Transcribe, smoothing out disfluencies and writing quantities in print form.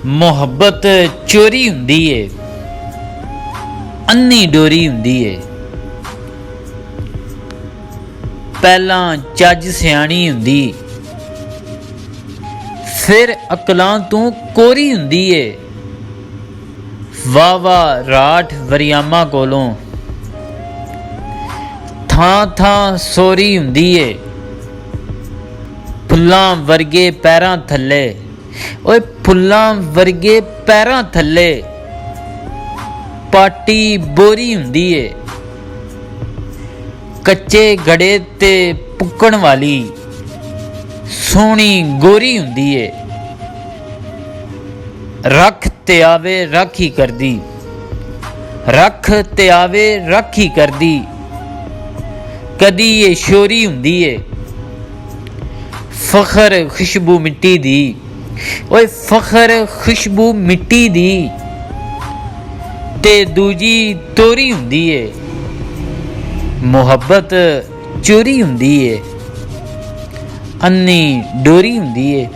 ਮੁਹੱਬਤ ਚੋਰੀ ਹੁੰਦੀ ਏ, ਅੰਨੀ ਡੋਰੀ ਹੁੰਦੀ ਏ। ਪਹਿਲਾਂ ਚੱਜ ਸਿਆਣੀ ਹੁੰਦੀ, ਫਿਰ ਅਕਲਾਂ ਤੋਂ ਕੋਰੀ ਹੁੰਦੀ ਏ। ਵਾਹ ਵਾਹ ਰਾਠ ਵਰਿਆਮਾ ਕੋਲੋਂ ਥਾਂ ਥਾਂ ਸੋਰੀ ਹੁੰਦੀ ਏ। ਫੁੱਲਾਂ ਵਰਗੇ ਪੈਰਾਂ ਥੱਲੇ, ਓਏ ਫੁੱਲਾਂ ਵਰਗੇ ਪੈਰਾਂ ਥੱਲੇ ਪਾਟੀ ਬੋਰੀ ਹੁੰਦੀ ਏ। ਕੱਚੇ ਗੜੇ ਤੇ ਪੁੱਕਣ ਵਾਲੀ ਸੋਹਣੀ ਗੋਰੀ ਹੁੰਦੀ ਏ। ਰੱਖ ਤੇ ਆਵੇ ਰਾਖੀ ਕਰਦੀ, ਰੱਖ ਤੇ ਆਵੇ ਰਾਖੀ ਕਰਦੀ, ਕਦੀ ਇਹ ਸ਼ੋਰੀ ਹੁੰਦੀ ਏ। ਫਖਰ ਖੁਸ਼ਬੂ ਮਿੱਟੀ ਦੀ, ਓਏ ਫਖਰ ਖੁਸ਼ਬੂ ਮਿੱਟੀ ਦੀ ਤੇ ਦੂਜੀ ਤੋਰੀ ਹੁੰਦੀ ਏ। ਮੁਹੱਬਤ ਚੋਰੀ ਹੁੰਦੀ ਏ, ਅੰਨੀ ਡੋਰੀ ਹੁੰਦੀ ਏ।